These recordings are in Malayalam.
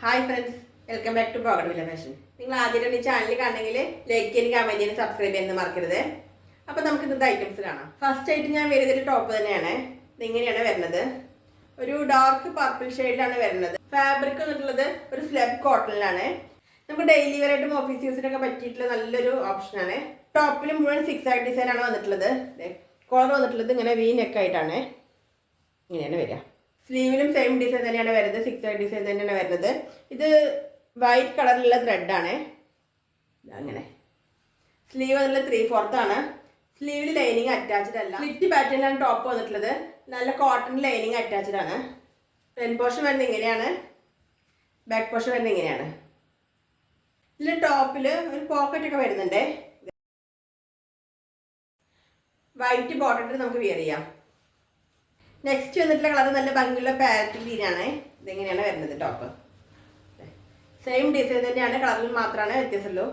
Hi friends, welcome back to പോകടമില്ല ഫാഷൻ. നിങ്ങൾ ആദ്യമായിട്ട് ഈ ചാനൽ കാണണമെങ്കിൽ ലൈക്ക് ചെയ്യാൻ, കമന്റ് ചെയ്യാൻ, സബ്സ്ക്രൈബ് ചെയ്യാൻ മറക്കരുത്. അപ്പോൾ നമുക്ക് ഇന്നത്തെ ഐറ്റംസ് കാണാം. ഫസ്റ്റ് ആയിട്ട് ഞാൻ വരുന്നൊരു ടോപ്പ് തന്നെയാണ്. ഇതിങ്ങനെയാണ് വരുന്നത്. ഒരു ഡാർക്ക് പർപ്പിൾ ഷെയ്ഡിലാണ് വരുന്നത്. ഫാബ്രിക് എന്നുള്ളത് ഒരു സ്ലബ് കോട്ടണിലാണ്. നമുക്ക് ഡെയിലി വെയർ ആയിട്ടും ഓഫീസ് യൂസിനൊക്കെ പറ്റിയിട്ടുള്ള നല്ലൊരു ഓപ്ഷനാണ്. ടോപ്പിൽ മുഴുവൻ 6 ആക്ട് ഡിസൈനാണ് വന്നിട്ടുള്ളത്. കോളർ വന്നിട്ടുള്ളത് ഇങ്ങനെ വി നെക്ക് ആയിട്ടാണ്. ഇങ്ങനെയാണ് വരിക. സ്ലീവിലും സെയിം ഡിസൈൻ തന്നെയാണ് വരുന്നത്. 6 ആക്ട് ഡിസൈൻ തന്നെയാണ് വരുന്നത്. ഇത് വൈറ്റ് കളറിലുള്ള ത്രെഡാണ്. അങ്ങനെ സ്ലീവ് വന്നിട്ടുള്ള 3/4 ആണ്. സ്ലീവിൽ ലൈനിങ് അറ്റാച്ച്ഡ് അല്ല. സ്ലിറ്റ് പാറ്റേണിലാണ് ടോപ്പ് വന്നിട്ടുള്ളത്. നല്ല കോട്ടൺ ലൈനിങ് അറ്റാച്ച്ഡ് ആണ്. ഫ്രണ്ട് പോർഷൻ വരുന്നത് ഇങ്ങനെയാണ്, ബാക്ക് പോർഷൻ വരുന്നത് ഇങ്ങനെയാണ്. ഇതിൽ ടോപ്പിൽ ഒരു പോക്കറ്റ് ഒക്കെ വരുന്നുണ്ട്. വൈറ്റ് ബോർഡർ നമുക്ക് വിയർ ചെയ്യാം. നെക്സ്റ്റ് വന്നിട്ടുള്ള കളർ നല്ല ഭംഗിയുള്ള പാരറ്റ് ഗ്രീനാണ്. ഇതെങ്ങനെയാണ് വരുന്നത് ടോപ്പ്. സെയിം ഡിസൈൻ തന്നെയാണ്, കളറിൽ മാത്രമാണ് വ്യത്യാസമുള്ളൂ.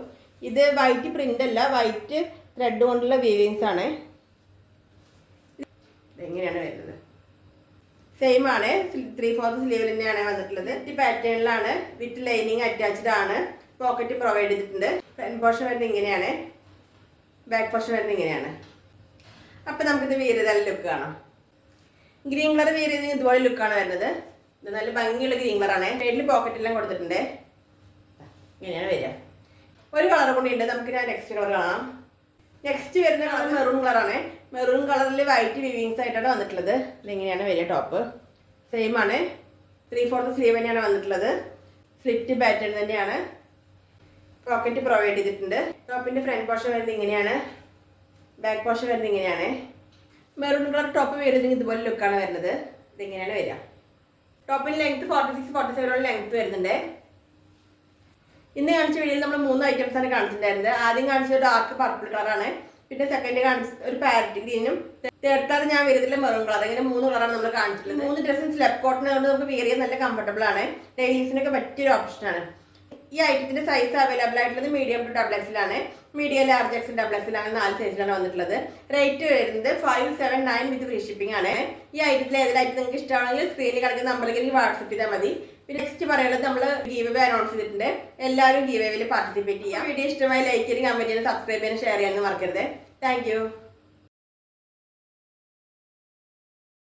ഇത് വൈറ്റ് പ്രിന്റ് അല്ല, വൈറ്റ് ത്രെഡ് കൊണ്ടുള്ള വീവിങ്സ് ആണ്. ഇതെങ്ങനെയാണ് വരുന്നത്. സെയിം ആണ്, 3/4 സ്ലീവ് തന്നെയാണ് വന്നിട്ടുള്ളത്. ഈ പാറ്റേണിലാണ്, വിത്ത് ലൈനിങ് അറ്റാച്ച്ഡ് ആണ്. പോക്കറ്റ് പ്രൊവൈഡ് ചെയ്തിട്ടുണ്ട്. ഫ്രണ്ട് പോർഷൻ വരുന്നത് ഇങ്ങനെയാണ്, ബാക്ക് പോർഷൻ വരുന്നത് ഇങ്ങനെയാണ്. അപ്പം നമുക്കിത് വിയർ ചെയ്താൽ ലുക്ക് കാണാം. ഗ്രീൻ കളർ വിയർ ചെയ്ത് ഇതുപോലെ ലുക്കാണ് വരുന്നത്. ഇത് നല്ല ഭംഗിയുള്ള ഗ്രീൻ കളറാണ്. സൈഡിൽ പോക്കറ്റെല്ലാം കൊടുത്തിട്ടുണ്ട്. ഇങ്ങനെയാണ് വരിക. ഒരു കളർ കൂടി ഉണ്ട്. നമുക്ക് ഞാൻ നെക്സ്റ്റ് കളർ കാണാം. നെക്സ്റ്റ് വരുന്ന കളർ മെറൂൺ കളറാണ്. മെറൂൺ കളറിൽ വൈറ്റ് വിവിങ്സ് ആയിട്ടാണ് വന്നിട്ടുള്ളത്. ഇതെങ്ങനെയാണ് വരിക ടോപ്പ്. സെയിം ആണ്, 3/4 സ്ലീവ് തന്നെയാണ് വന്നിട്ടുള്ളത്. സ്ലിറ്റ് പാറ്റേൺ തന്നെയാണ്. പോക്കറ്റ് പ്രൊവൈഡ് ചെയ്തിട്ടുണ്ട്. ടോപ്പിൻ്റെ ഫ്രണ്ട് പോർഷൻ വരുന്നത് ഇങ്ങനെയാണ്, ബാക്ക് പോർഷൻ വരുന്നത് ഇങ്ങനെയാണ്. മെറൂൺ കളർ ടോപ്പ് വരുന്നത് ഇതുപോലെ ലുക്കാണ് വരുന്നത്. ഇതെങ്ങനെയാണ് വരിക. ടോപ്പിന് ലെങ്ത് 46-47 ലെങ്ത് വരുന്നുണ്ട്. ഇന്ന് കാണിച്ച വീഡിയോയിൽ നമ്മൾ 3 ഐറ്റംസ് ആണ് കാണിച്ചിട്ടുണ്ടായിരുന്നത്. ആദ്യം കാണിച്ചത് ഡാർക്ക് പർപ്പിൾ കളറാണ്. പിന്നെ സെക്കൻഡ് കാണിച്ച ഒരു പാരറ്റ് ഗ്രീനും, തേർഡ് കളർ ഞാൻ വരുന്നില്ല മെറൂൺ കളർ. ഇങ്ങനെ 3 കളറാണ് നമ്മൾ കാണിച്ചിട്ടുള്ളത്. 3 ഡ്രസ്സും സ്ലബ് കോട്ടൺ കൊണ്ട് നമുക്ക് വിയർ ചെയ്യാൻ നല്ല കംഫർട്ടബിൾ ആണ്. ഡെയിലീസിനൊക്കെ പറ്റിയൊരു ഓപ്ഷനാണ്. ഈ ഐറ്റത്തിന്റെ സൈസ് അവൈലബിൾ ആയിട്ടുള്ളത് medium to XXL, medium large X XXL അങ്ങനെ 4 സൈസിലാണ് വന്നിട്ടുള്ളത്. റേറ്റ് വരുന്നത് 579 വിത്ത് ഫ്രീ ഷിപ്പിംഗ് ആണ്. ഈ ഐറ്റത്തിൽ ഏതായിട്ട് നിങ്ങൾക്ക് ഇഷ്ടമാണെങ്കിൽ സ്ക്രീനിൽ കിടക്കുന്ന നമ്പറിലേക്ക് വാട്സപ്പ് ചെയ്താൽ മതി. പിന്നെ നെക്സ്റ്റ് പറയുന്നത് നമ്മൾ ഗീവ് അവേ അനൗൺസ് ചെയ്തിട്ടുണ്ട്. എല്ലാവരും ഗീവ് അവേയിൽ പാർട്ടിസിപ്പേറ്റ് ചെയ്യുക. വീഡിയോ ഇഷ്ടമായി ലൈക്ക് ചെയ്യാനും, കമന്റ് ചെയ്യാനും, സബ്സ്ക്രൈബ് ചെയ്യാനും, ഷെയർ ചെയ്യാനും മറക്കരുത്. താങ്ക്